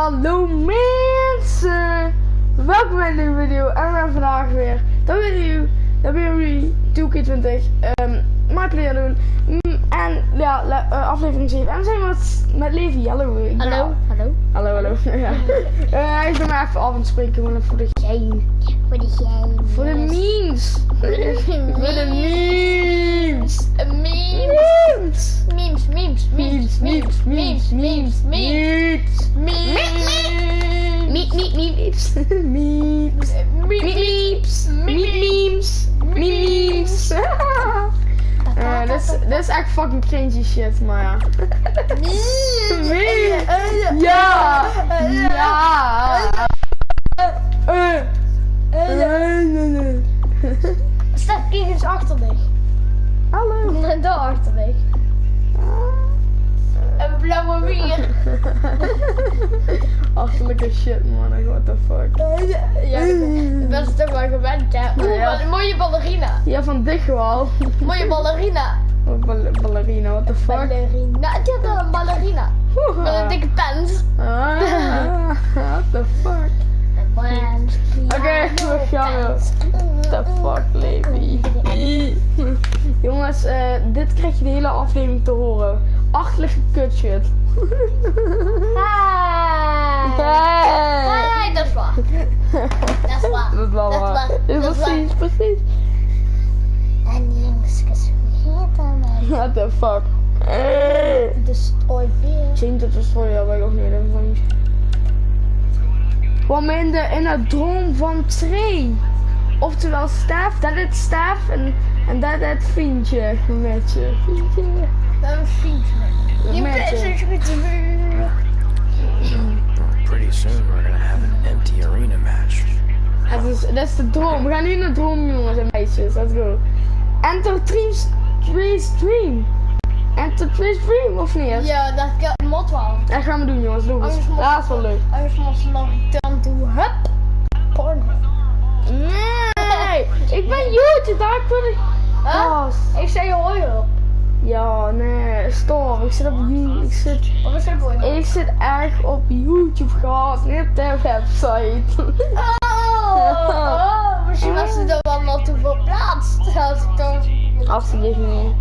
Hallo mensen! Welkom bij een nieuwe video en we hebben vandaag weer Wwe2k20 myplayer doen. En ja, aflevering 7. En we zijn met Levi. Hallo. Hallo. Hallo. Hallo. Ja. Hij is bij mij even af aan het spreken, gewoon voor de game. Voor de memes. Voor de memes. Dit is echt fucking cringy shit, maar ja. Staat eens achterweg. Hallo. En daar achterweg. Een blauwe wier. Achterlijke shit, man. What the fuck. Ja, dat is toch wel gewend, hè. Ja. Een mooie ballerina. Ja, van dicht wel. Mooie ballerina. Ballerina, what the fuck. Ballerina. Het is een ballerina. Met een dikke pens. What the fuck. Oké, we gaan weer. What the fuck, Levi. Jongens, dit krijg je de hele aflevering te horen. Achterlijke kutshit. Hey, dat is waar. Dat is waar. Dat is wel waar. Precies. En linksjes vergeten mij. What the fuck. De strooibeer. Change to destroy, ja, wij ook niet. Dat is wel niet. Kwam in het droom van Trey. Oftewel Stef, dat is Stef en dat is vriendje. Metje. Dat is een vriendje. Pretty soon we're gonna have an empty arena match. Dat is de droom. We gaan nu naar de droom, jongens en meisjes. Let's go. Enter Trey's Dream. Enter Trey's Dream, of niet? Ja, dat moet wel. Dat gaan we doen, jongens. Doe het. Dat is wel leuk. Anders moet ze nog return to hup. Porn. Nee, ik ben YouTube, daar kun ik. Ik zei hoi op. Ja, nee, stop. Ik zit op YouTube. Ik zit echt op YouTube, gehad, niet op de website. Misschien was ze er wel nog te verplaatst. Alsjeblieft niet.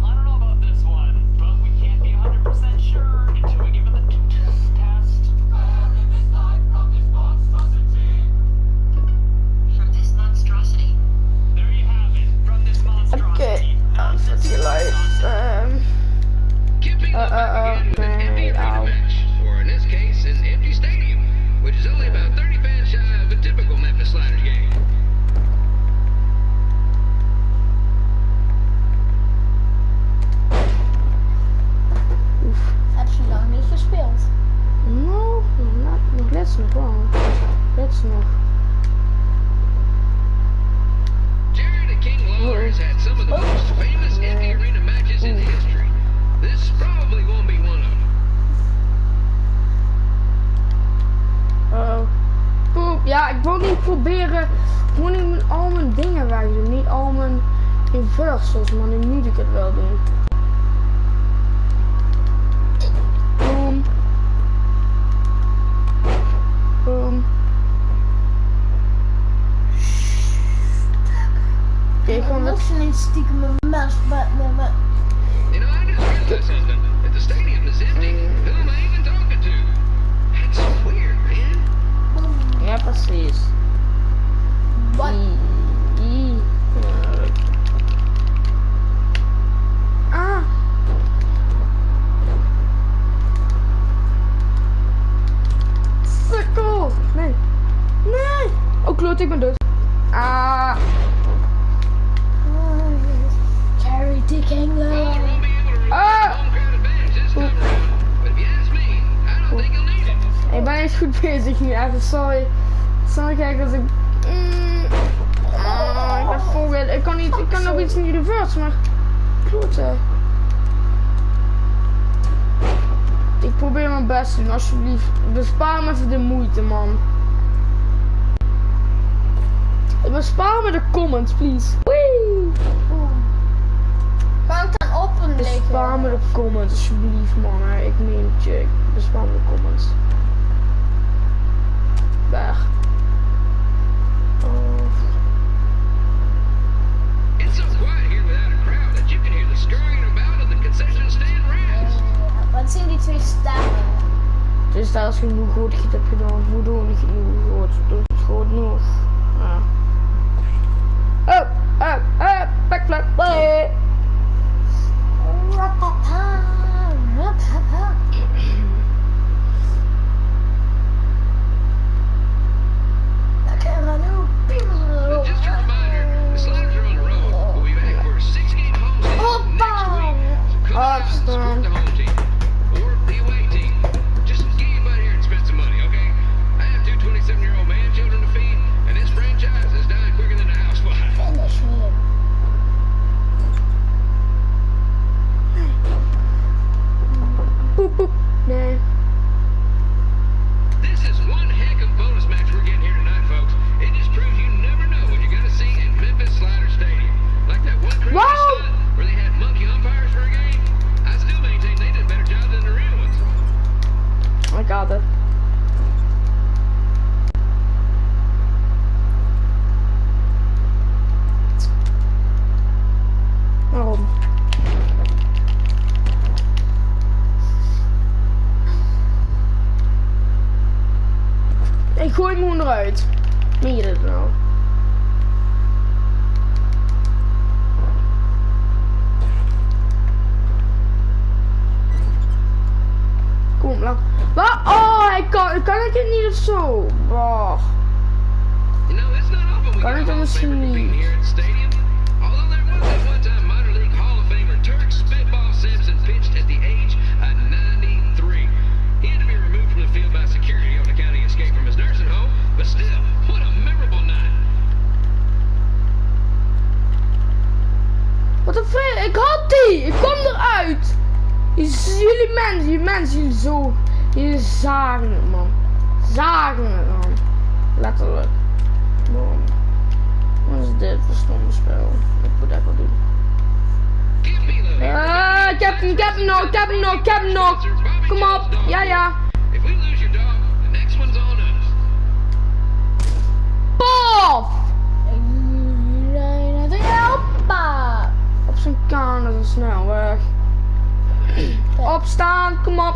Oké, zet je light. Nee, auw. Or in this case, an empty stadium, which is only about 30 fans shy of a typical Memphis Sliders game. Heb je lang niet gespeeld? No, nog laatst nog wel. Laatst nog. Jared and King Lawler's had some of the most famous empty arena matches in history. This probably won't be one of them. Poep, ja, ik wil niet proberen. Gewoon niet al mijn dingen wegdoen. Niet al mijn reversals, maar nu moet ik het wel doen. Boom. Boom. Oké, gewoon met... niet stiekem mijn mes met me. You know, I just realized something. If the stadium is empty, who am I even talking to? That's weird, man. Ja, precies. Wat? Sukkel! Nee. Oh, kloot, ik ben dood. Carry Dick Engler. Lawler won't be able to retain home crowd advantage this time around. But if you ask me, I don't think he'll need it. Ik ben eens goed bezig nu, even sorry. Sorry, kijk als ik... ik ben volgend. Ik kan nog iets in reverse, maar... Kloten. Ik probeer mijn best te doen, alsjeblieft. Bespaar me even de moeite, man. Bespaar me de comments, please. Wee! Kan ik dan op een liggen? Bespaar me de comments, alsjeblieft, man. Ik meen het je. Bespaar me de comments. als je genoeg goed giet hebt gedaan, hoe doe je het niet goed? Doe het goed genoeg. Ja. Backflip. Hey. Just a reminder, the Sliders are on the road. We'll be back for a 6-game home series next week. So come out and support the home team or the away team. Just get your butt here and spend some money, okay? I have two 27-year-old man children to feed, and this franchise is dying quicker than the house fire. Finish me. Boop boop. Nee. This is one heck of a bonus match we're getting here tonight, folks. It just proves you never know what you're gonna see in Memphis Slider Stadium. Like that one crazy stunt where they had monkey umpires for a game. I still maintain they did a better job than the real ones. I got it. Waarom? Ik gooi hem gewoon eruit. Meen je dit nou? Kom op, lang. Wat? Oh, kan ik het niet of zo? Wow. You know, it's not often we Kan get ik a het Hall of Famer misschien competing niet? here at the stadium. Although there was that one time minor league Hall of Famer Turk Spitball Simpson pitched at the age of 93. He had to be removed from the field by security on account of escape from his nursing home, but still, what a memorable night. Wat een vreemd. Ik had die. Ik kwam eruit. Jullie mensen, jullie zagen het, man. Zagen het, man. Letterlijk. Man. Wat is dit voor stomme spel? Ik moet dat wel doen. Give me the Ik heb hem nog. Kom op. Ja. If we lose your dog, the next one's on us. Pof! Hoppa! Op zijn kanen zo snel weg. Opstaan, kom op.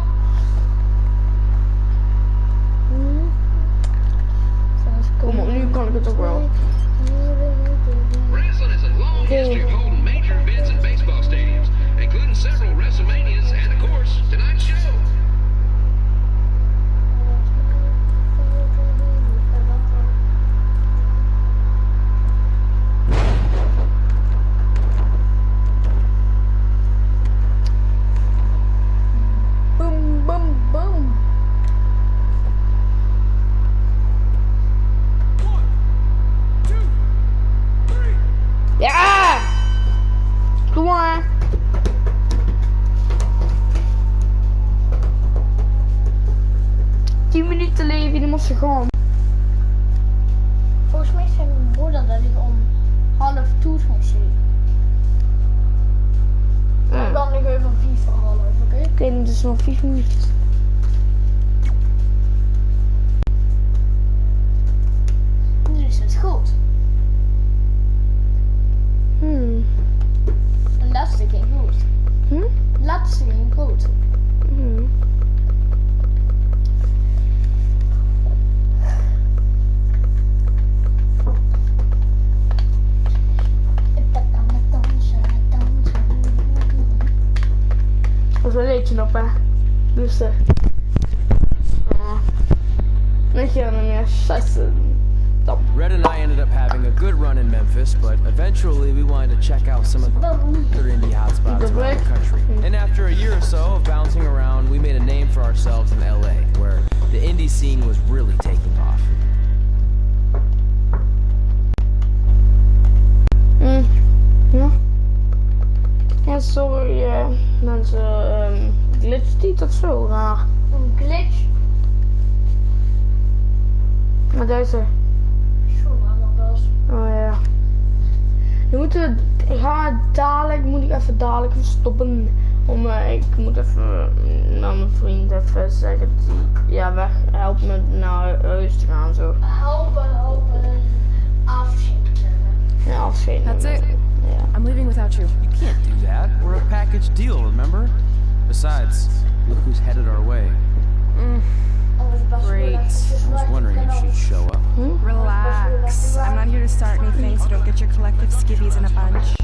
Kom op, nu kan ik het ook wel. Wrestling has a long history of holding major events in baseball stadiums, including several WrestleManias and, of course, tonight's show. Boom, boom, boom. Ja! Kom maar. Tien minuten leven, die moest gaan. Volgens mij zei mijn broeder dat ik om 1:30 ging zien. Ik kan nog even 4 voor half, oké? Oké, het is nog 5 minuten. Nu is het goed. De laatste ging goed. De laatste ging goed. Dat is wel een beetje op, hè. Dus, weet je dan meer scheisse. Red and I ended up having a good run in Memphis, but eventually we wanted to check out some of the other indie hotspots around the country. And after a year or so of bouncing around, we made a name for ourselves in LA, where the indie scene was really taking off. Ja. Ja, sorry mensen, glitcht niet of zo raar. Een glitch? Maar deze. Oh ja. Nu moeten we, moet ik even dadelijk stoppen. Ik moet even naar mijn vriend even zeggen dat hij weg helpt me naar huis te gaan zo. Helpen, afscheid. Ja, afscheid. That's it. Yeah. I'm leaving without you. You can't do that. We're a package deal, remember? Besides, look who's headed our way. Great. I was wondering if she'd show up. Relax. I'm not here to start anything, so don't get your collective skivvies in a bunch.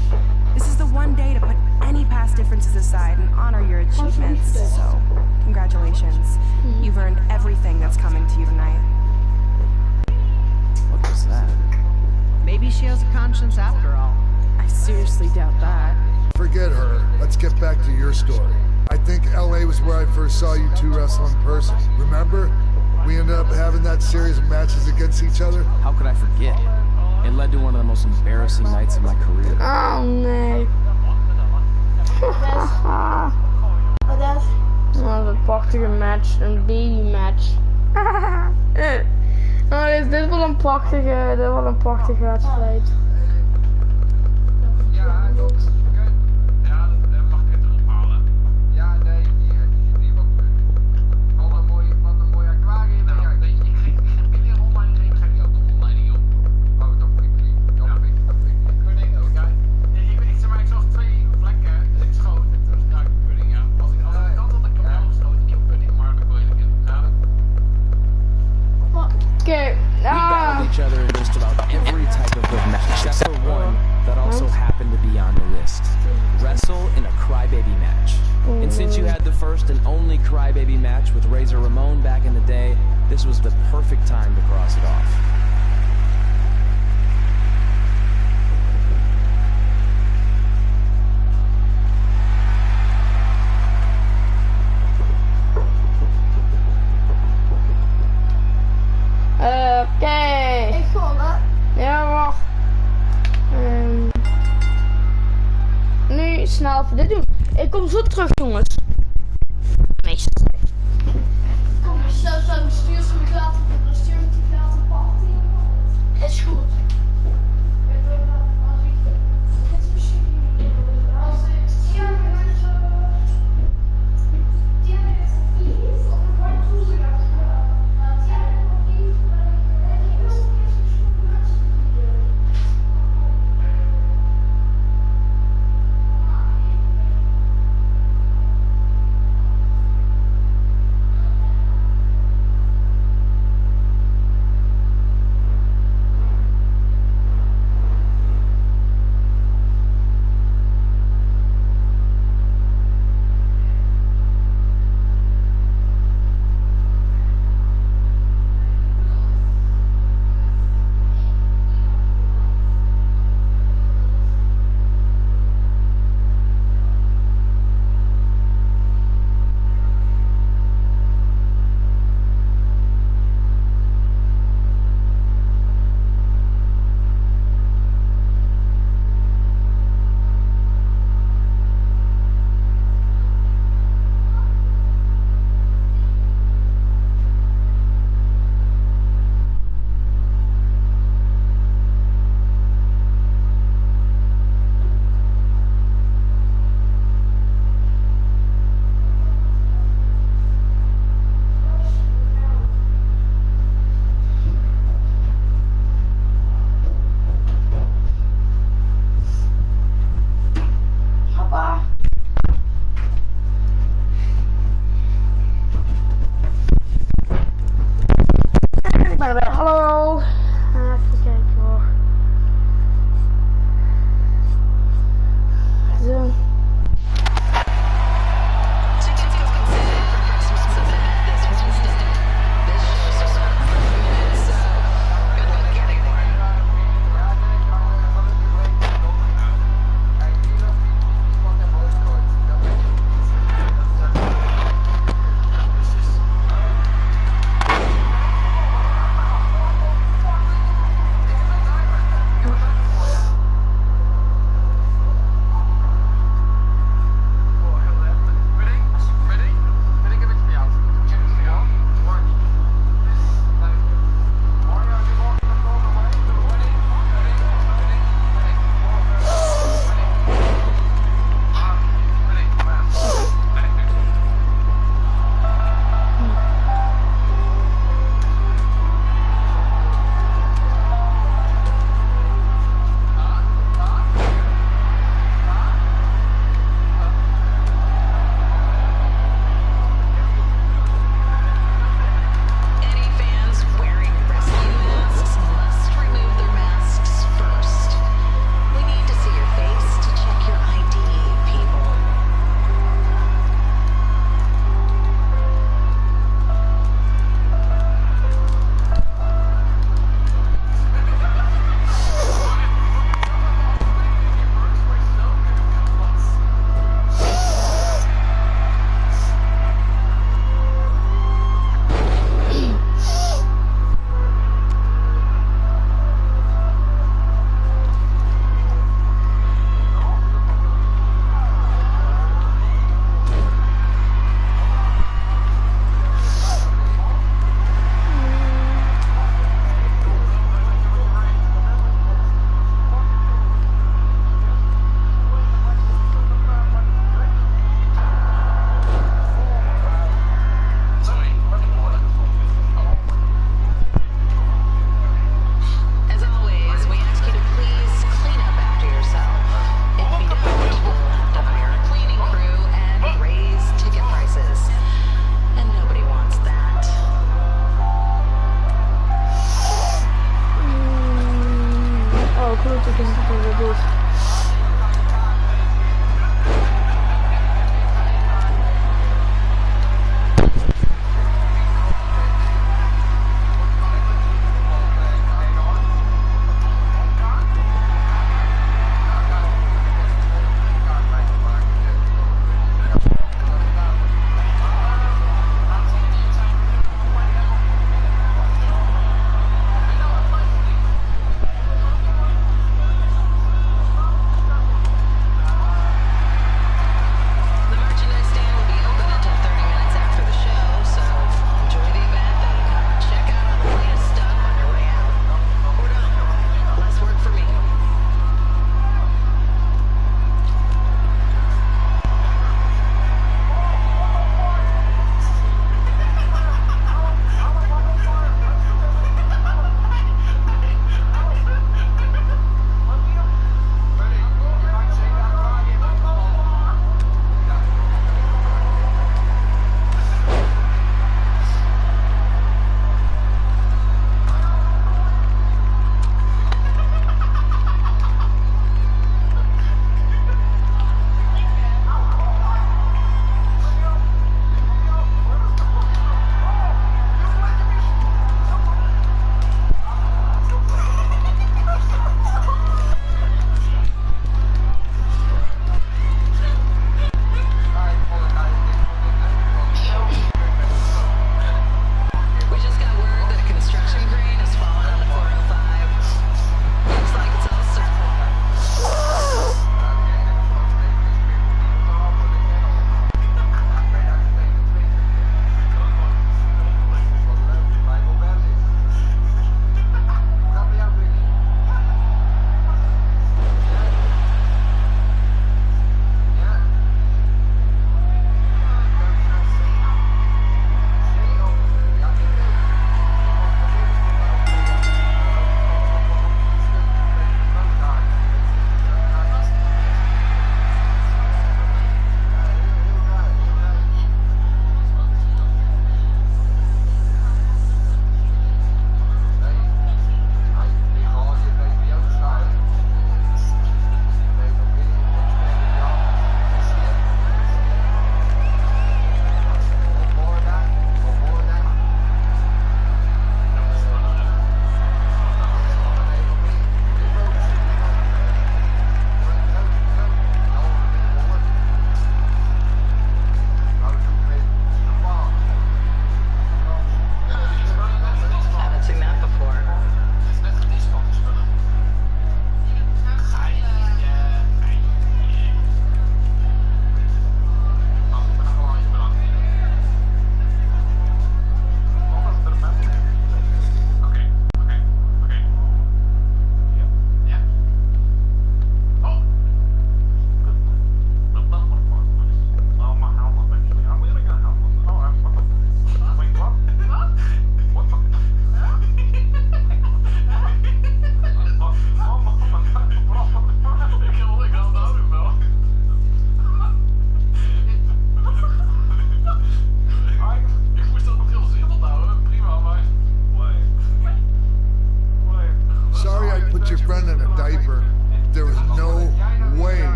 This is the one day to put any past differences aside and honor your achievements, so congratulations. You've earned everything that's coming to you tonight. What was that? Maybe she has a conscience after all. I seriously doubt that. Forget her. Let's get back to your story. I think LA was where I first saw you two wrestle in person. Remember? We ended up having that series of matches against each other. How could I forget? It led to one of the most embarrassing nights of my career. Oh nee. Wat een prachtige match, een baby match. Nou, dit was een prachtige wedstrijd. Ja, dat mag ik erop halen. Ja, nee, die wat een mooi aquarium. Ja, ik ging binnen online heen, ga je ook nog online niet op. Oh, dat vind ik pudding, oké. Ik zag 2 vlekken, ik schoot, dat is pudding, ja. Als ik dat had, dan kan ik geschoten, niet op pudding, maar dat wil ik. Okay. We battled each other in just about every type of good match, except for one that also happened to be on the list. Wrestle in a crybaby match. And since you had the first and only crybaby match with Razor Ramon back in the day, this was the perfect time to cross it off. Oké. Ik vond het. Ja, wacht. Nu snel even dit doen. Ik kom zo terug, jongens. Meestal. Kom je zelfs aan de stuur laten party. Is goed. Hallo. Even kijken hoor. Zo. Ik denk dat hij dat doet.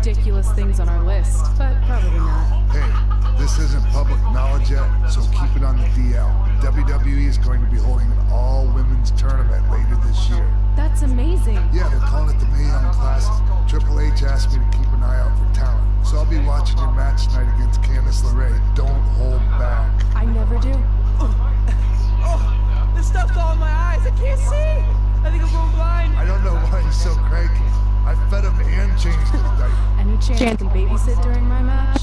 Ridiculous things on our list, but probably not. Hey, this isn't public knowledge yet, so keep it on the DL. WWE is going to be holding an all-women's tournament later this year. That's amazing. Yeah, they're calling it the Mae Young Classic. Triple H asked me to keep an eye out for talent, so I'll be watching your match tonight against Candice LeRae. Don't hold back. I never do. This stuff's all in my eyes. I can't see. I think I'm going blind. I don't know why he's so cranky. I fed him and changed his diaper. Any chance you can babysit during my match?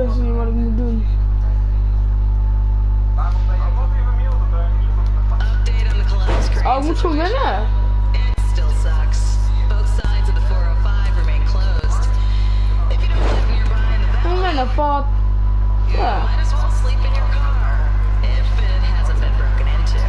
wist niet wat ik moet doen. Oh, ik moet zo winnen. It still sucks. Both sides of the 405 remain closed. If you don't live nearby in the Ik valley, ben een vat. you Ja. might as well sleep in your car if it hasn't been broken into.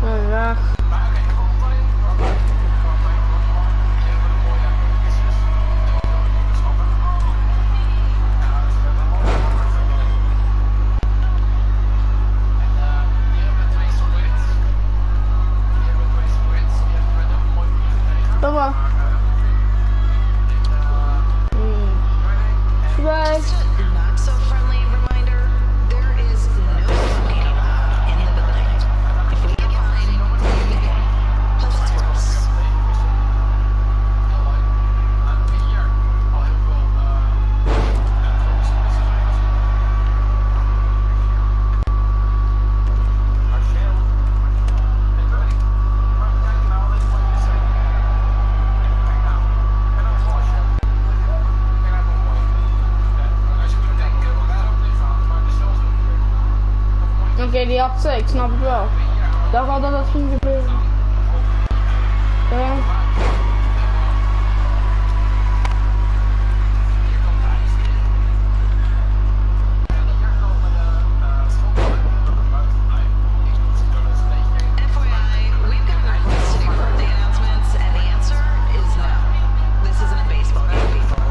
Graag. Dobra. Bye. Not so friendly reminder, there is no smoking allowed in the building. If we get fined, you pay. Plus it's gross. Oké, die had ze, ik snap het wel. Ik dacht al dat dat ging gebeuren. Ja. FYI, we've got requests to do birthday announcements, and the answer is no. This isn't a baseball game, people.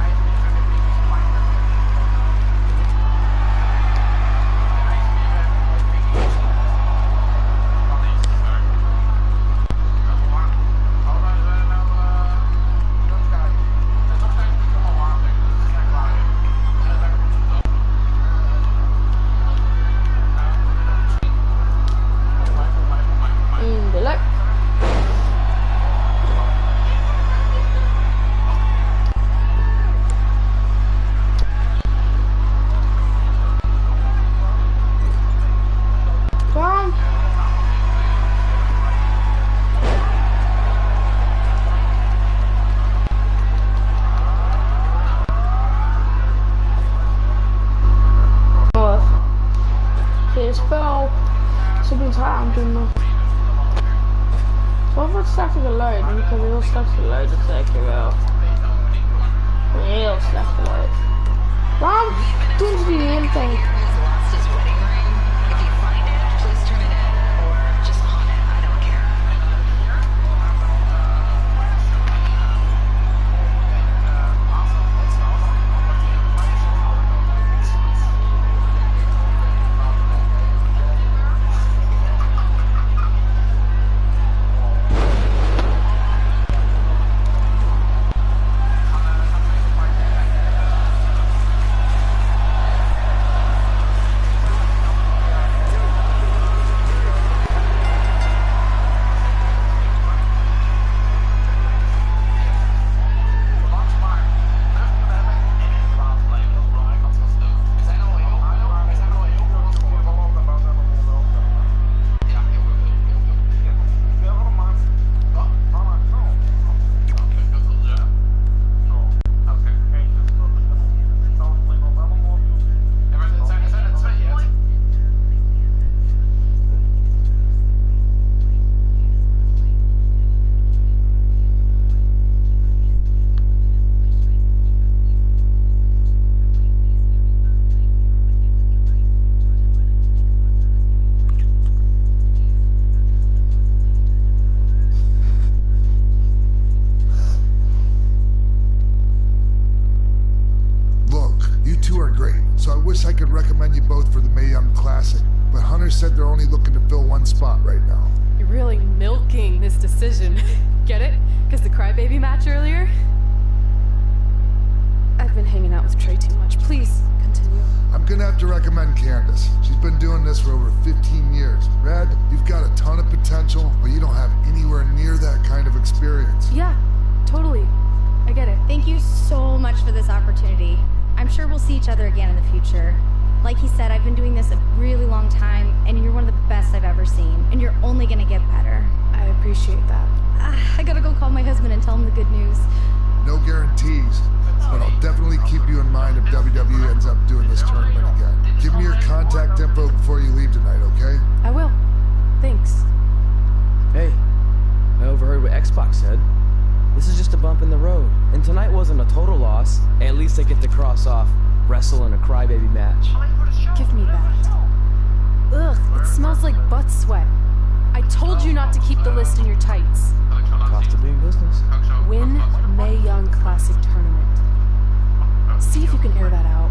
Eindelijk. Kom. Wat? Geen spel. Ze doen het haar aan doen nog. Wat wordt slechte geluid? Ik heb heel slecht geluid, dat zeg ik je wel. Heel slecht geluid. Waarom doen ze die de hele tijd? Has lost his wedding ring. If you find it, please turn it in, or just pawn it. I don't care. wish I could recommend you both for the Mae Young Classic, but Hunter said they're only looking to fill one spot right now. You're really milking this decision. Get it? Because the crybaby match earlier? I've been hanging out with Trey too much. Please, continue. I'm gonna have to recommend Candace. She's been doing this for over 15 years. Red, you've got a ton of potential, but you don't have anywhere near that kind of experience. Yeah, totally. I get it. Thank you so much for this opportunity. I'm sure we'll see each other again in the future. Like he said, I've been doing this a really long time, and you're one of the best I've ever seen, and you're only gonna get better. I appreciate that. I gotta go call my husband and tell him the good news. No guarantees, but I'll definitely keep you in mind if WWE ends up doing this tournament again. Give me your contact info before you leave tonight, okay? I will. Thanks. Hey, I overheard what Xbox said. This is just a bump in the road, and tonight wasn't a total loss. At least I get to cross off wrestle in a crybaby match. Give me that. Ugh, it smells like butt sweat. I told you not to keep the list in your tights. Cost of doing business. Win Mae Young Classic Tournament. See if you can air that out.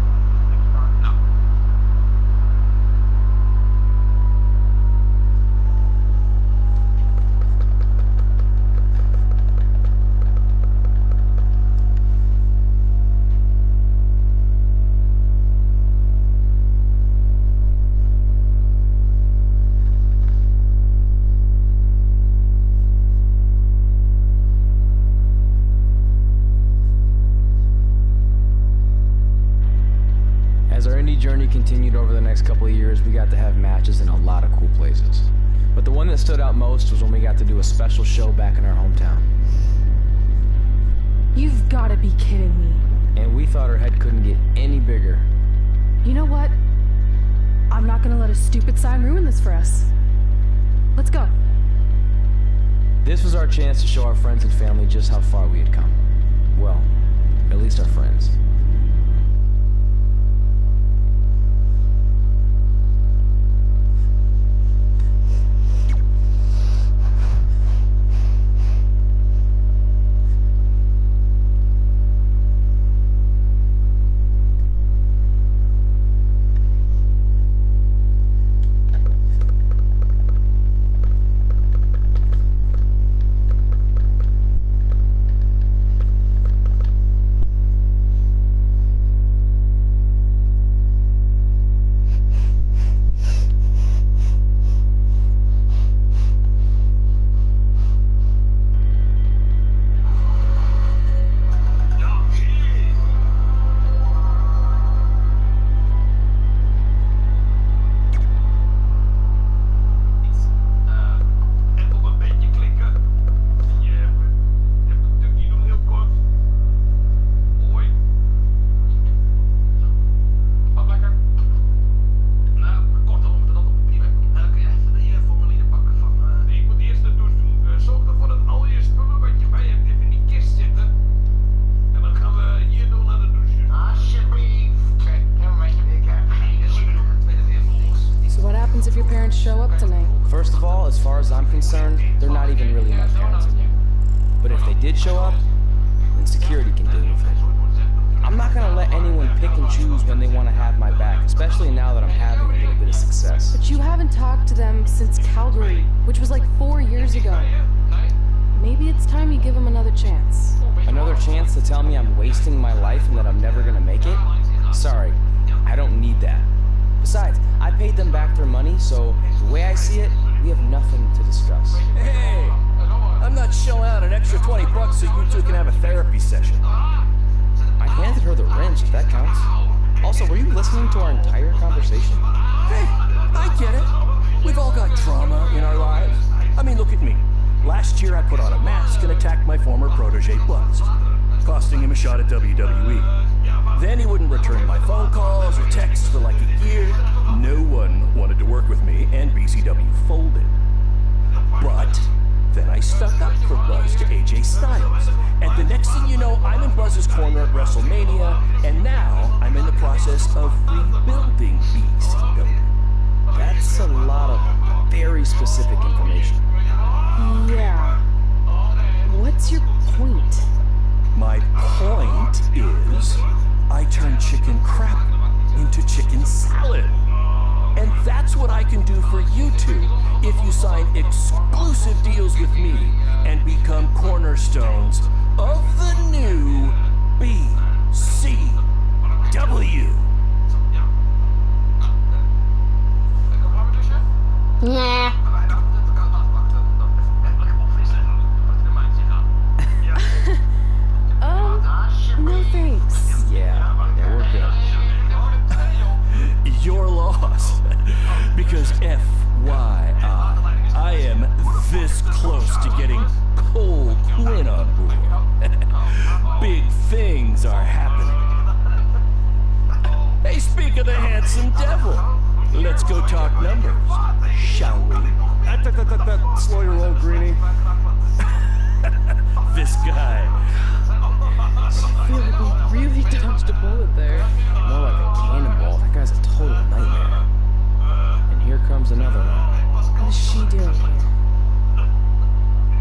As our indie journey continued over the next couple of years, we got to have matches in a lot of cool places. But the one that stood out most was when we got to do a special show back in our hometown. You've gotta be kidding me. And we thought our head couldn't get any bigger. You know what? I'm not gonna let a stupid sign ruin this for us. Let's go. This was our chance to show our friends and family just how far we had come. Well, at least our friends. If your parents show up tonight. First of all, as far as I'm concerned, they're not even really my parents anymore. But if they did show up, then security can deal with it. I'm not gonna let anyone pick and choose when they want to have my back, especially now that I'm having a little bit of success. But you haven't talked to them since Calgary, which was like 4 years ago. Maybe it's time you give them another chance. Another chance to tell me I'm wasting my life and that I'm never gonna make it? Sorry, I don't need that. Besides, I paid them back their money, so the way I see it, we have nothing to discuss. Hey, I'm not shelling out an extra $20 so you two can have a therapy session. I handed her the wrench, if that counts. Also, were you listening to our entire conversation? Hey, I get it. We've all got trauma in our lives. I mean, look at me. Last year I put on a mask and attacked my former protege Buzz, costing him a shot at WWE. Then he wouldn't return my phone calls or texts for like a year. No one wanted to work with me, and BCW folded. But then I stuck up for Buzz to AJ Styles. And the next thing you know, I'm in Buzz's corner at WrestleMania, and now I'm in the process of rebuilding BCW. That's a lot of very specific information. Yeah. What's your point? My point is, I turned chicken crap into chicken salad. And that's what I can do for you two if you sign exclusive deals with me and become cornerstones of the new BCW. Nah. No thanks. Yeah, we're good. think of the handsome devil? Let's go talk numbers, shall we? Slow your roll, Greenie. This guy. I feel like we really dodged a bullet there. More like a cannonball. That guy's a total nightmare. And here comes another one. What is she doing here?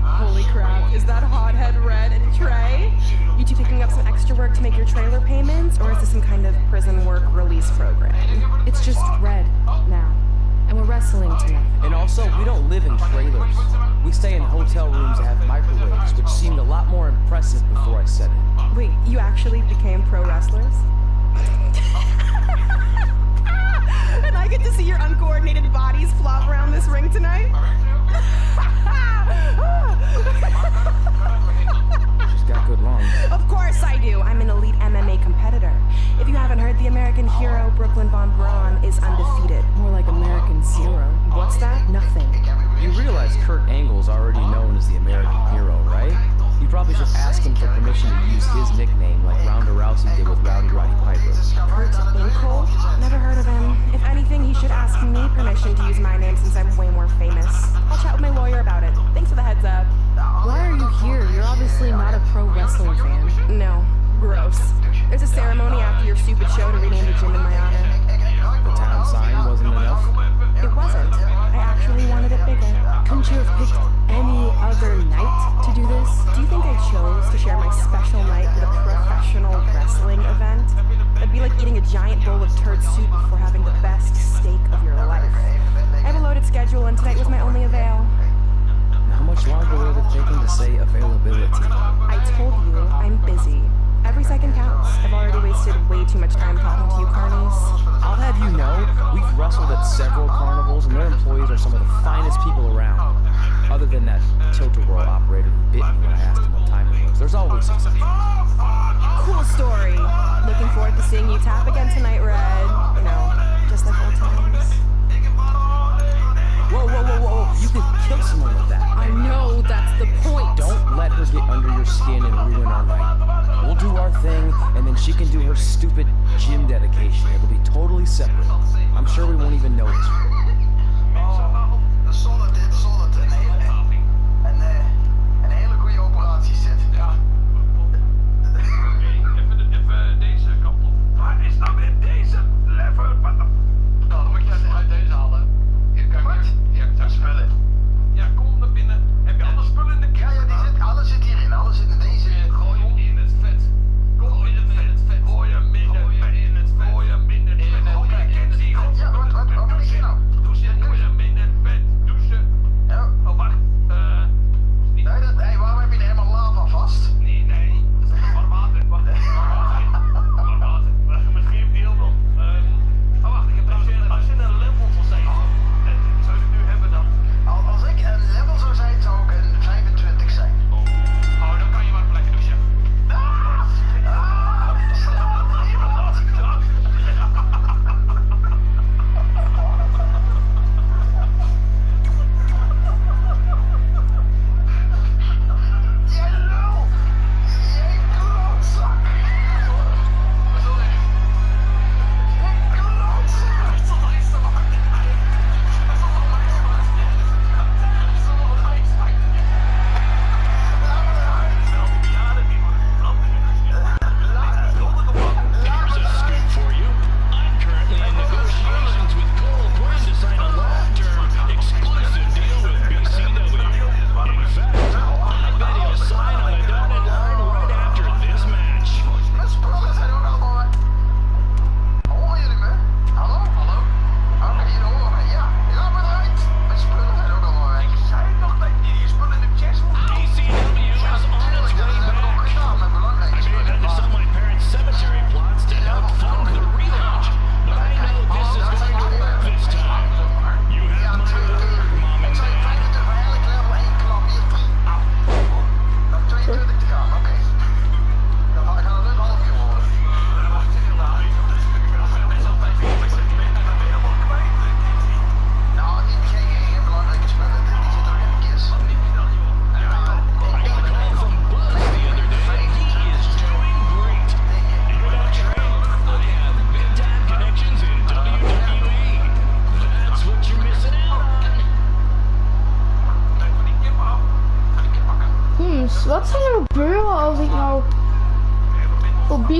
Holy crap, is that hothead Red and Trey? You two picking up some extra work to make your trailer payments, or is this some kind of prison work release program? It's just Red now. And we're wrestling tonight. And also, we don't live in trailers. We stay in hotel rooms that have microwaves, which seemed a lot more impressive before I said it. Wait, you actually became pro wrestlers? And I get to see your uncoordinated bodies flop around this ring tonight? She's got good lungs. Of course I do. I'm an elite MMA competitor. If you haven't heard, the American hero Brooklyn Von Braun is undefeated. More like American Zero. What's that? Nothing. You realize Kurt Angle's already known as the American hero, right? You probably should ask him for permission to use his nickname like Ronda Rousey did with Rowdy Roddy Piper. Kurt Angle? Never heard of him. If anything, he should ask me permission to use my name since I'm way more famous. I'll chat with my lawyer about it. Thanks for the heads up. Why are you here? You're obviously not a pro wrestling fan. No. Gross. There's a ceremony after your stupid show to rename the gym in my honor. The town sign wasn't enough? It wasn't. I actually wanted it bigger. Couldn't you have picked any other night to do this? Do you think I chose to share my special night with a professional wrestling event? That'd be like eating a giant bowl of turd soup before having the best steak of your life. I have a loaded schedule and tonight was my only avail. How much longer would it have taken to say availability? I told you, I'm busy. Every second counts. I've already wasted way too much time talking to you, carnies. I'll have you know, we've wrestled at several carnivals and their employees are some of the finest people around. Other than that tilt-a-whirl operator who bit me when I asked him what time it was. There's always exceptions. Cool story. Looking forward to seeing you tap again tonight, Red. You know, just like old times. Whoa, whoa, whoa, whoa. You could kill someone with that. I know, that's the point. Don't let her get under your skin and ruin our night. We'll do our thing, and then she can do her stupid gym dedication. It'll be totally separate. I'm sure we won't even notice. Een hele goede operatie zit. Ja. Even deze kant op. Waar is nou weer deze lever? Wat dan? Dan moet je uit deze halen. Hier kan je. Hier, daar spullen. Ja, kom naar binnen. Heb je alle spullen in de kist? Ja, die zit, alles zit hierin. Alles zit in deze. Gooi hem in het vet. Gooi hem in het vet. Gooi hem in het vet. In het vet. Gooi hem in het vet. Ja, wat doe je nou? Gooi hem in het vet. Douchen.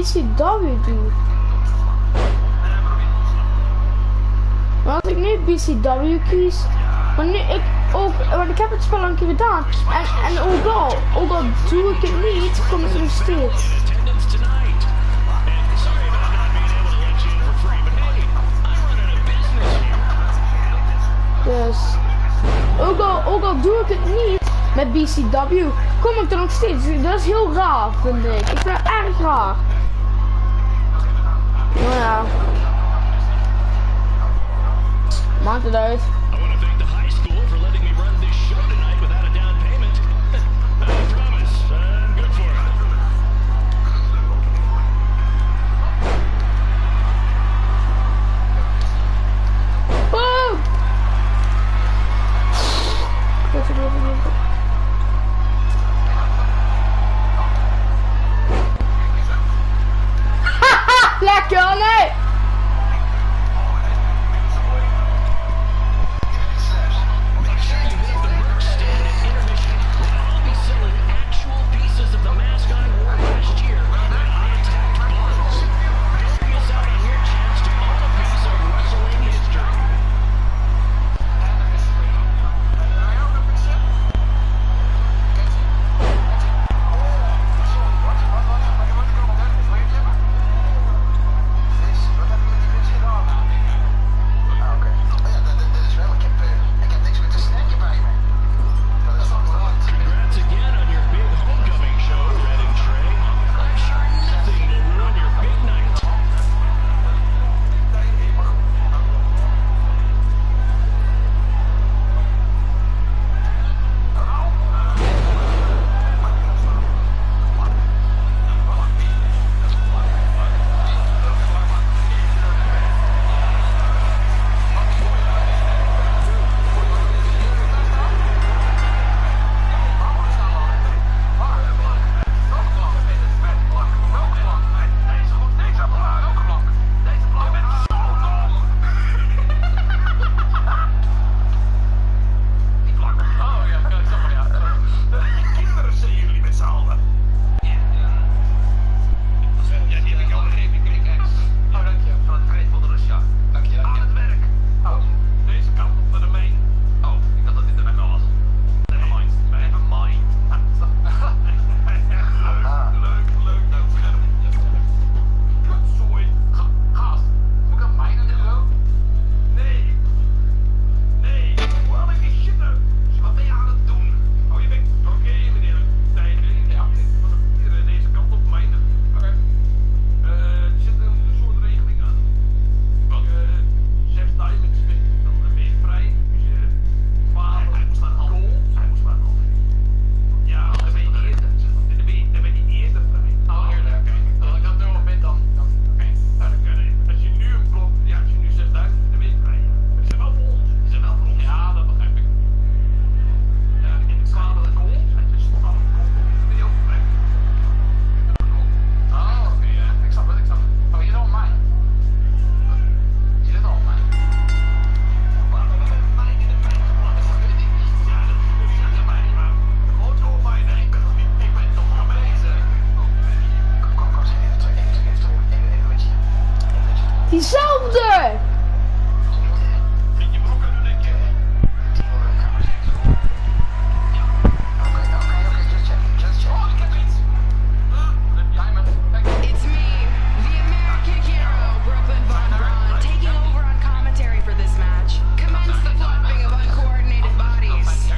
BCW doe. Maar als ik nu BCW kies, maar nu ik ook, want ik heb het spel een keer gedaan. En ook al doe ik het niet, kom ik er nog steeds. Dus, ook al doe ik het niet met BCW, kom ik er nog steeds. Dat is heel raar, vind ik. Ik vind het erg raar. Nou ja. Maakt het uit. Lekker, nee! Diezelfde! It's me, the American hero, Brooklyn Von Braun, taking over on commentary for this match. Commence the flopping of uncoordinated bodies.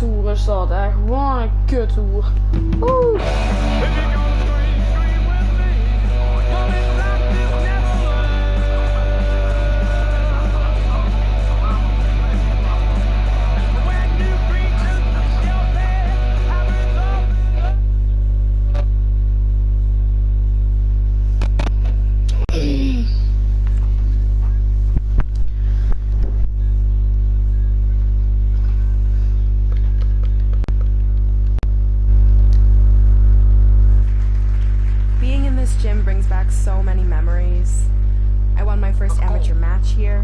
kuthoer is dat, hè? Gewoon een kuthoer. Oeh. Gym brings back so many memories. I won my first amateur match here.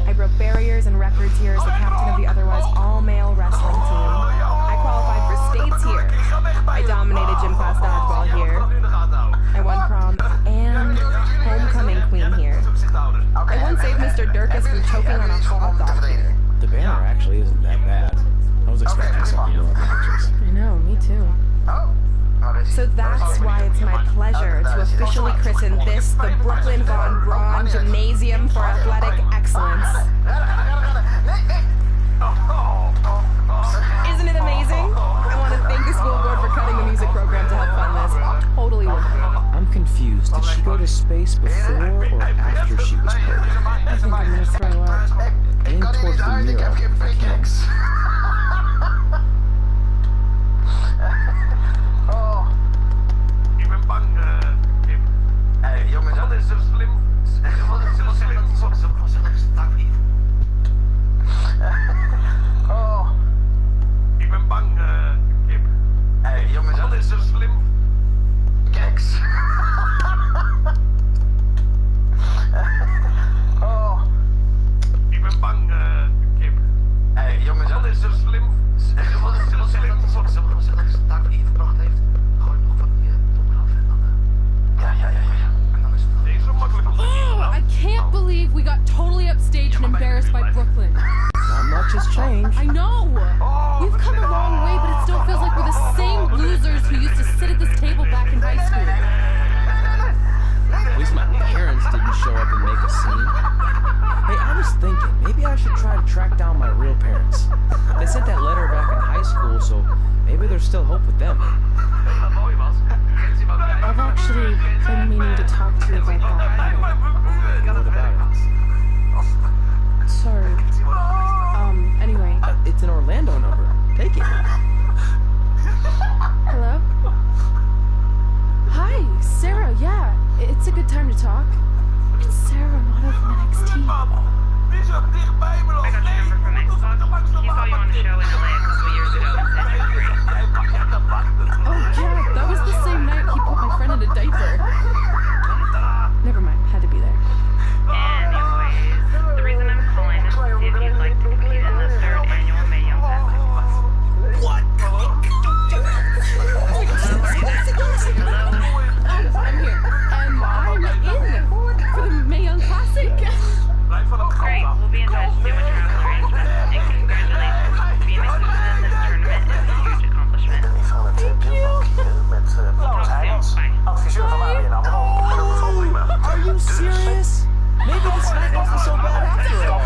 I broke barriers and records here as the captain of the otherwise all-male wrestling team. I qualified for states here. I dominated gym class dodgeball here. I won prom and homecoming queen here. I once saved Mr. Durkis from choking on a hot dog here. The banner actually isn't that bad. I was expecting something more obnoxious. I know, me too. So that's why it's my pleasure to officially christen this the Brooklyn Von Braun Gymnasium for Athletic Excellence. Isn't it amazing? I want to thank the school board for cutting the music program to help fund this. Totally worth it. I'm confused. Did she go to space before or after she was purged? I think I'm gonna throw up. Aim towards the mirror if I can. Jongens, dat is zo slim. Oh. Ik ben bang, Kip. Hey, jongens, dat is zo slim. Keks. Oh. Ik ben bang, Kip. Hey, jongens, dat is zo slim. Dank die gebracht heeft. Gooi nog wat meer top af en dan. Ja. Oh, I can't believe we got totally upstaged and embarrassed by Brooklyn. Not much has changed. I know. We've come a long way, but it still feels like we're the same losers who used to sit at this table back in high school. At least my parents didn't show up and make a scene. Hey, I was thinking, maybe I should try to track down my real parents. They sent that letter back in high school, so maybe there's still hope with them. I've actually been meaning to talk to you about that. What about it? Sorry. Anyway. It's an Orlando number. Take it. Hello? Hi, Sarah, yeah. It's a good time to talk. It's Sarah Amato from NXT. I got your number from Xbox. He saw you on a show in LA a couple years ago and said you were great. Oh, yeah, that was the same night he put my friend in a diaper. Never mind, had to be there. Anyways, the reason I'm calling is to see if you'd like to compete in the 3rd annual Mae Young Classic. What? Hello? I'm here. I'm in for the Mae Young Classic. Great, we'll be in touch soon with travel arrangements. And congratulations, being included in this tournament is a huge accomplishment. Thank you. Talk soon, bye. Are you serious? Maybe this night wasn't so bad after all.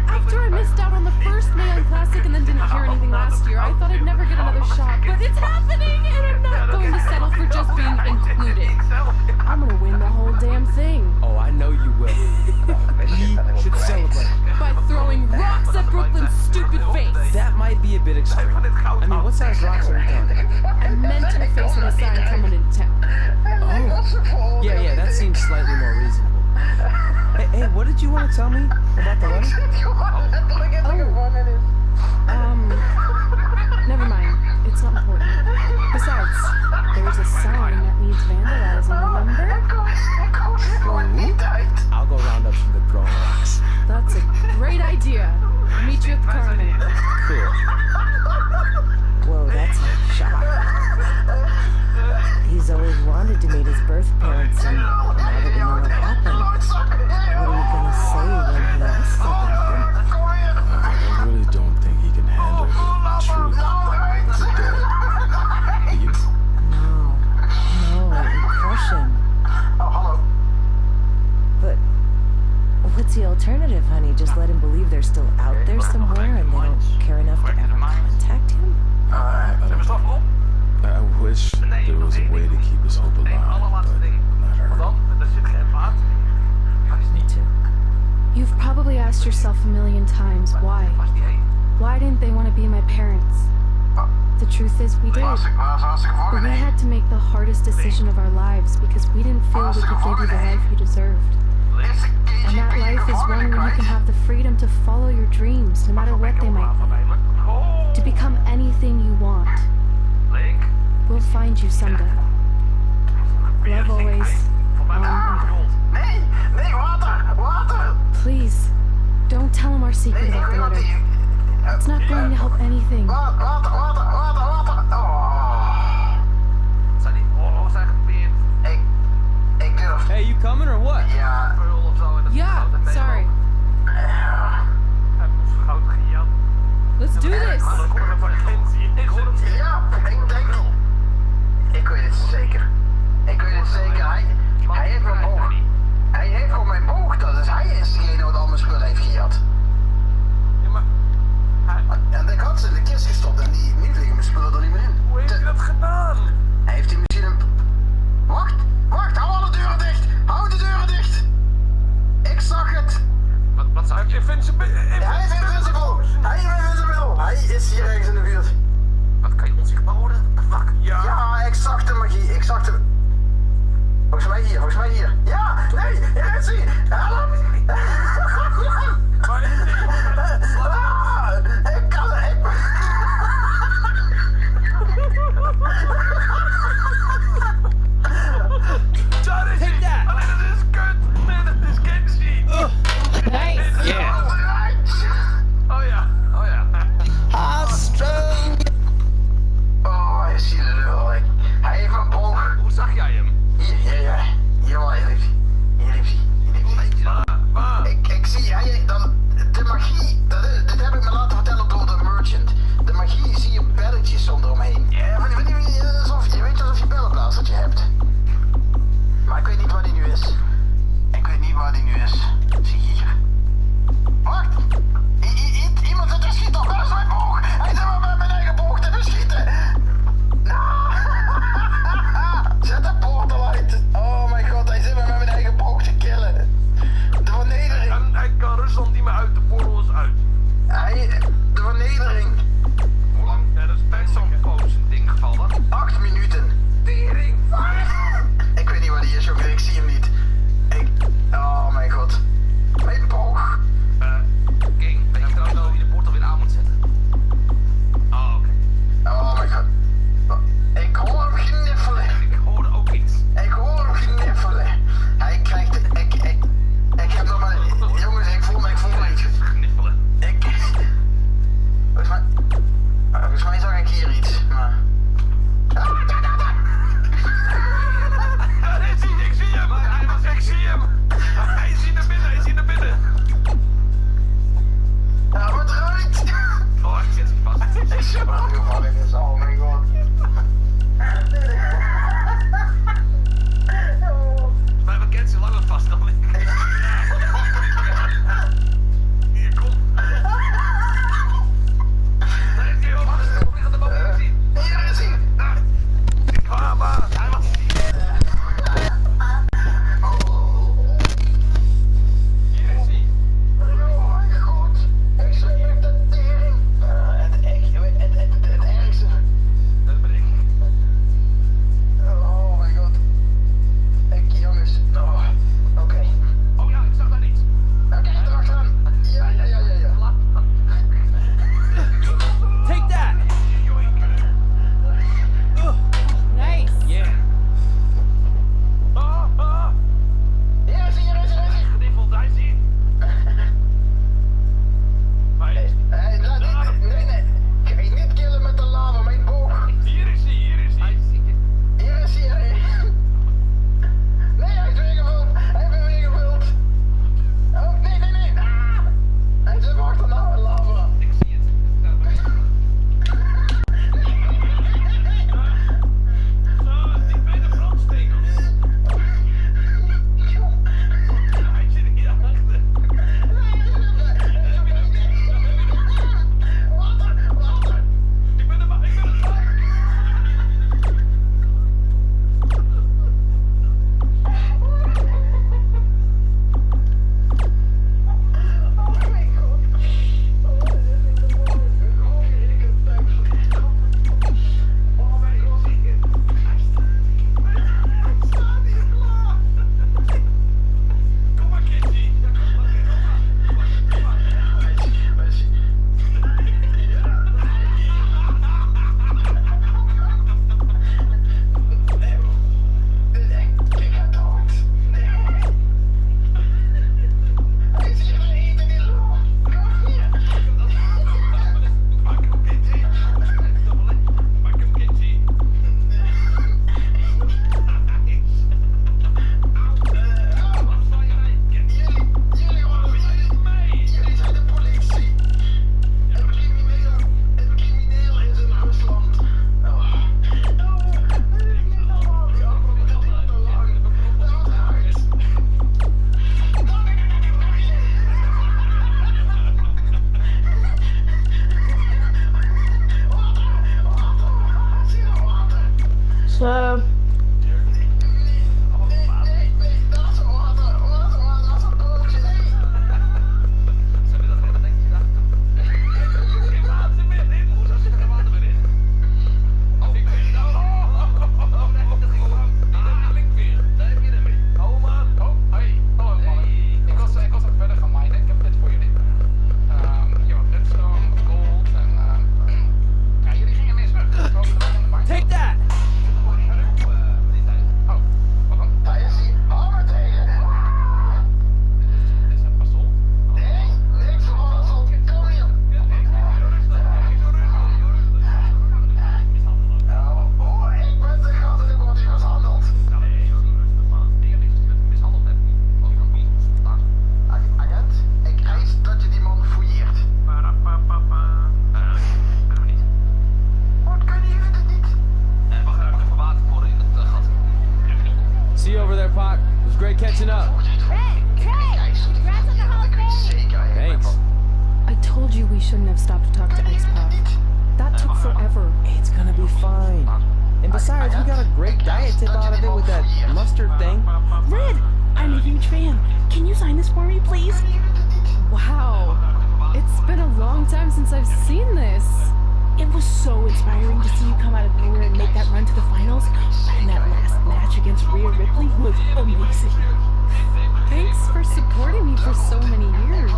After I missed out on the first Mae Young Classic and then didn't hear anything last year, I thought I'd never get another shot. But it's happening, and I'm not going to settle for just being included. I'm gonna win the whole damn thing. Oh, I know you will. We should celebrate. By throwing rocks at Brooklyn's stupid face. That might be a bit extreme. I mean, what size rocks are you throwing? I meant her face on a sign coming into town. Oh. Yeah, that seems slightly more reasonable. Hey, what did you want to tell me about the letter? Never mind. It's not important. Besides, there's a sign that needs vandalizing, remember? True. I'll go round up some good throwing rocks. That's a great idea. Meet you at the car minute. Cool. Whoa, that's a shock. He's always wanted to meet his birth parents, and now that we know what happened, what are you gonna say when he asks about them? I really don't think he can handle the truth. He's dead. the alternative, honey? Just let him believe they're still out there somewhere and they don't care enough to ever contact him? I wish there was a way to keep his hope alive, but not her. Me too. You've probably asked yourself a million times why. Why didn't they want to be my parents? The truth is we did. But we had to make the hardest decision of our lives because we didn't feel we could give you the life you deserved. And that life is one where you can have the freedom to follow your dreams, no matter what they might be. To become anything you want. We'll find you someday. Love always, Mom and Dad. Please, don't tell him our secret about the letter. It's not going to help anything. Hey, you coming or what? Yeah, sorry. Let's do this. Ik weet het zeker. Ik weet het zeker. Hij heeft mijn boog. Hij heeft gewoon mijn boog. Dus hij is degene wat al mijn spullen heeft gejat. En ik had ze in de kist gestopt en nu liggen mijn spullen er niet meer in. Hoe heeft hij dat gedaan? Hij heeft die misschien een... Wacht, hou alle deuren dicht. Hou de deuren dicht. Ik zag het. Wat zei je? Invincible? Hij is invincible. Hij is hier ergens in de buurt. Wat kan je onzichtbaar worden? What the fuck? Ja, ik zag de magie. Ik zag de... Volgens mij hier. Ja, nee, hier is hij. Help. Waar is hij? Ik kan het. Daar is hij. Alleen dat is kut. Nee, dat is Kenzie. Nice. Yeah. Oh ja. Oh, hij is hier de deur. Hij heeft een boog. Hoe zag jij hem? Hier, hier liep hij. Ik zie, de magie, dit heb ik me laten vertellen door de merchant. De magie zie je belletjes omheen. Ja, je weet alsof je bellenblaazertje hebt. Maar ik weet niet waar die nu is. Zie hier. Wacht! Iemand zit te schieten, waar is mijn boog? Hij zit maar met mijn eigen boog te beschieten. Zet de portal uit. Oh mijn god, hij zit maar met mijn eigen boog te killen. De vernedering. Hij kan Rusland niet meer uit, de portal is uit. De vernedering. Hoe lang? Ja, dat is best zo'n poos ding gevallen. 8 minuten. Tering. Ik weet niet waar die is, jongen. Ik zie hem niet. Oh mijn god. Mijn boog. So. Take that! See you over there, Pac. It was great catching up. Thanks. I told you we shouldn't have stopped to talk to X-Pac. That took forever. It's gonna be fine. And besides, we got a great diet tip out of it with that mustard thing. Red! I'm a huge fan. Can you sign this for me, please? Wow. It's been a long time since I've seen this. It was so inspiring to see you come out of nowhere and make that run to the finals. And that last match against Rhea Ripley was amazing. Thanks for supporting me for so many years.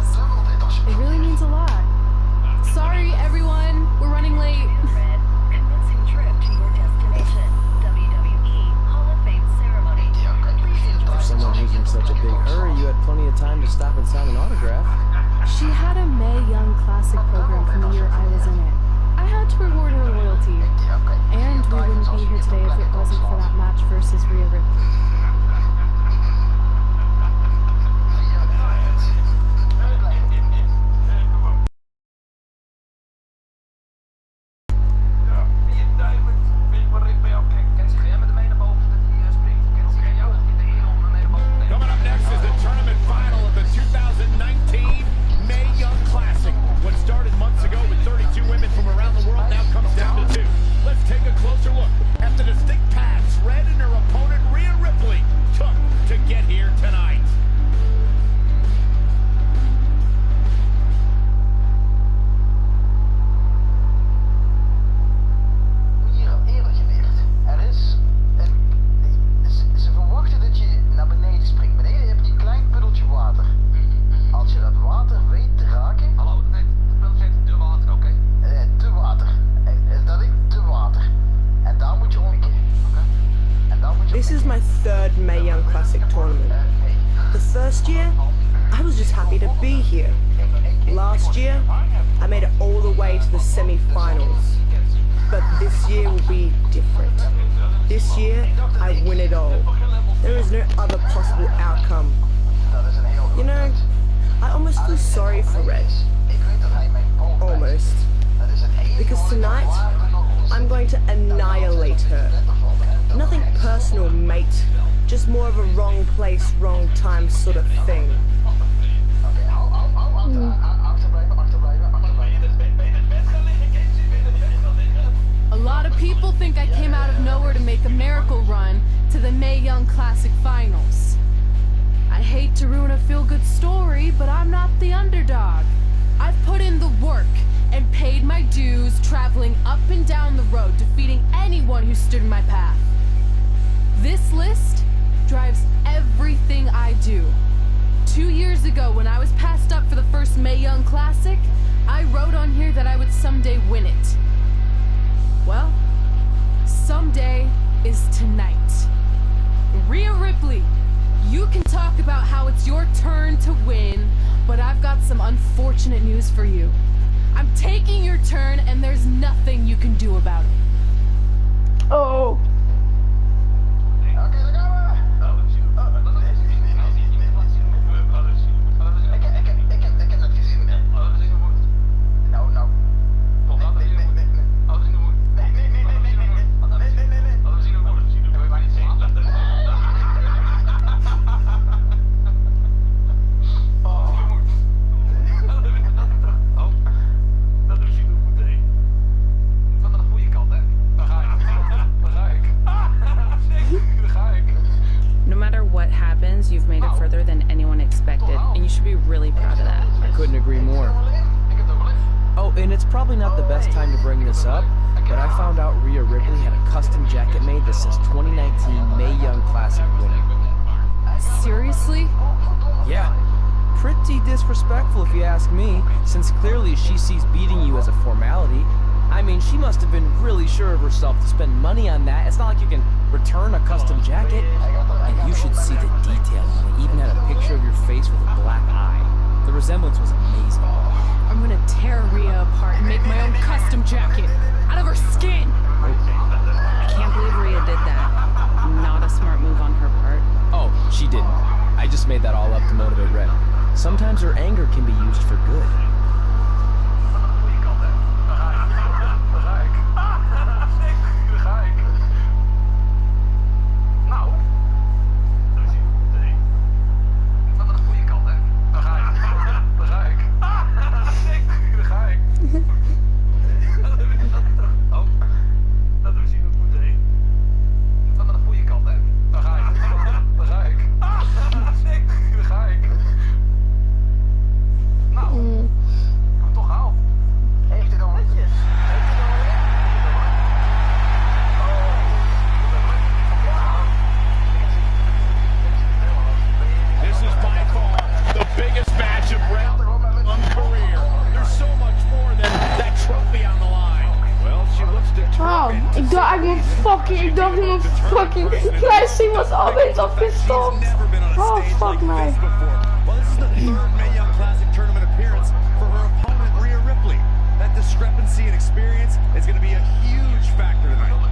It really means a lot. Sorry, everyone. We're running late. Convincing trip to your destination. WWE Hall of Fame ceremony. For someone who's in such a big hurry, you had plenty of time to stop and sign an autograph. She had a Mae Young Classic program from the year I was in it. I had to reward her loyalty. And we wouldn't be here today if it wasn't for that match versus Rhea Ripley. Coming up next is the tournament final of the 2019 Mae Young Classic. What started months ago with 32 women from around the world now comes down to 2. Let's take a closer look at the distinct paths Red and her opponent Rhea Ripley took to get here tonight. Eerder geleerd. Ze verwachten dat je naar beneden springt. Beneden heb je een klein puddeltje water. Als je dat water weet te raken. Hallo, nee, dat zegt de water, oké? Te water. Dat is te water. En daar moet je omkeren. En daar moet je. This is my third Mae Young Classic tournament. The first year, I was just happy to be here. Last year, I made it all the way to the semi-finals. But this year will be different. This year, I win it all. There is no other possible outcome. You know, I almost feel sorry for Red. Almost. Because tonight, I'm going to annihilate her. Nothing personal, mate. Just more of a wrong place, wrong time sort of thing. A lot of people think I came out of nowhere to make a miracle run to the Mae Young Classic Finals. I hate to ruin a feel-good story, but I'm not the underdog. I've put in the work and paid my dues traveling up and down the road, defeating anyone who stood in my path. This list drives everything I do. 2 years ago, when I was passed up for the first Mae Young Classic, I wrote on here that I would someday win it. Well, someday is tonight. Rhea Ripley, you can talk about how it's your turn to win, but I've got some unfortunate news for you. I'm taking your turn, and there's nothing you can do about it. Oh. congratulations. You've made it further than anyone expected, and you should be really proud of that. I couldn't agree more. Oh, and it's probably not the best time to bring this up, but I found out Rhea Ripley had a custom jacket made that says 2019 Mae Young Classic winner. Seriously? Yeah. Pretty disrespectful if you ask me, since clearly she sees beating you as a formality. I mean, she must have been really sure of herself to spend money on that. It's not like you can return a custom jacket. And you should see the detail on it. Even had a picture of your face with a black eye. The resemblance was amazing. I'm gonna tear Rhea apart and make my own custom jacket out of her skin. I can't believe Rhea did that. Not a smart move on her part. Oh, she didn't. I just made that all up to motivate Red. Sometimes her anger can be used for good. Ik dacht iemand fucking Lijstje was alweer opgestopt. Oh fuck mij. Well, this is the third Mae Young Classic tournament appearance for her opponent, Rhea Ripley. That discrepancy in experience is going to be a huge factor tonight.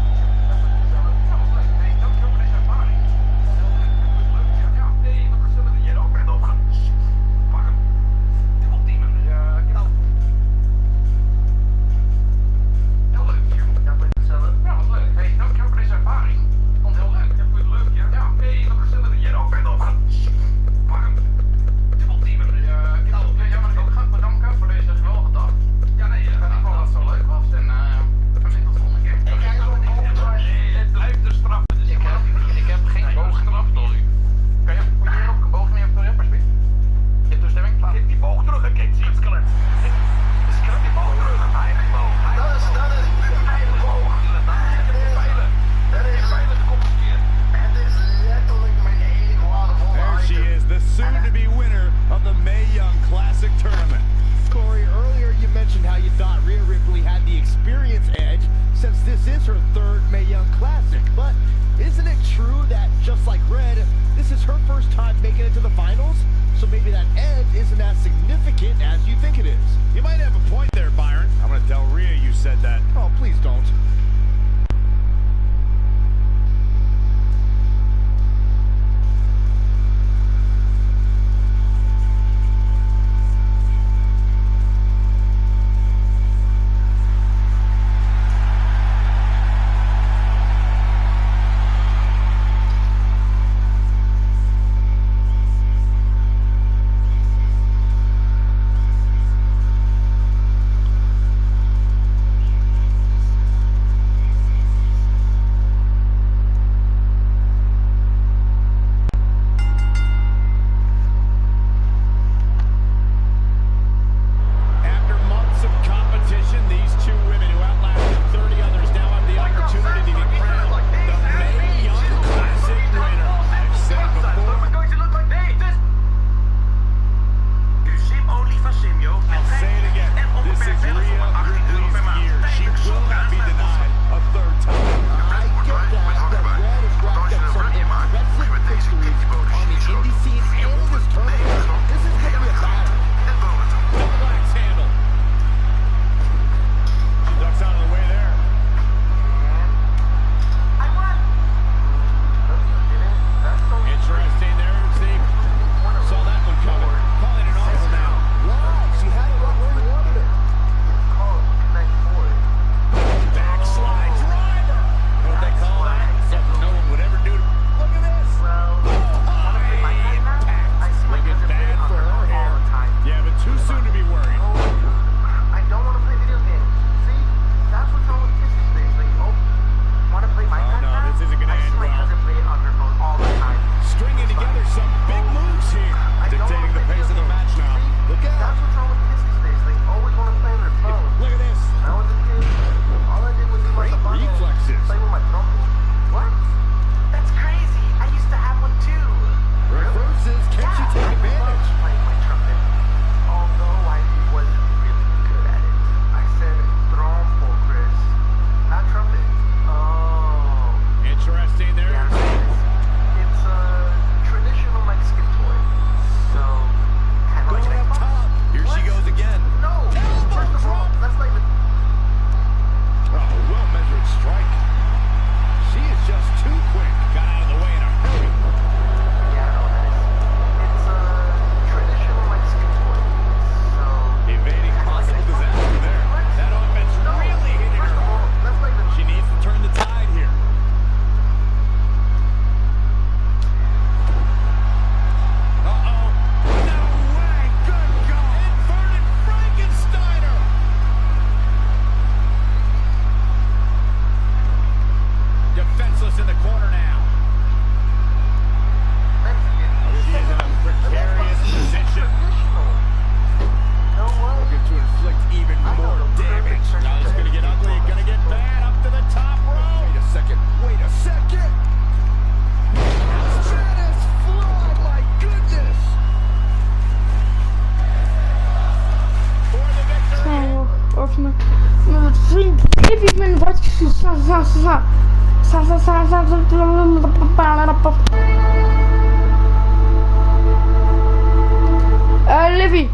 Livy.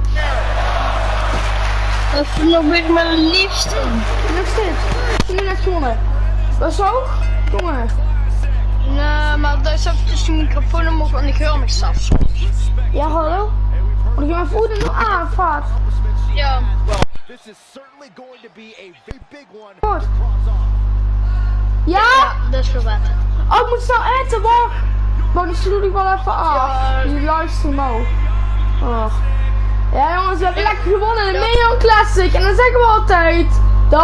Even nog weer met een liefste. Nog steeds. Nu net gewonnen. Dat is hoog? Jongen. Nee, maar daar is eventjes de microfoon omhoog en ik hoor mezelf soms. Ja, hallo? Moet ik mijn voeten nog aanvaart? Ja. Goed. Ja? Ja, dat is wel beter. Oh, ik moet snel eten, man. Maar die sloeg ik wel even af. Die livestream ook. Oh. Ja jongens, we hebben lekker gewonnen in de Million Classic. En dan zeggen we altijd...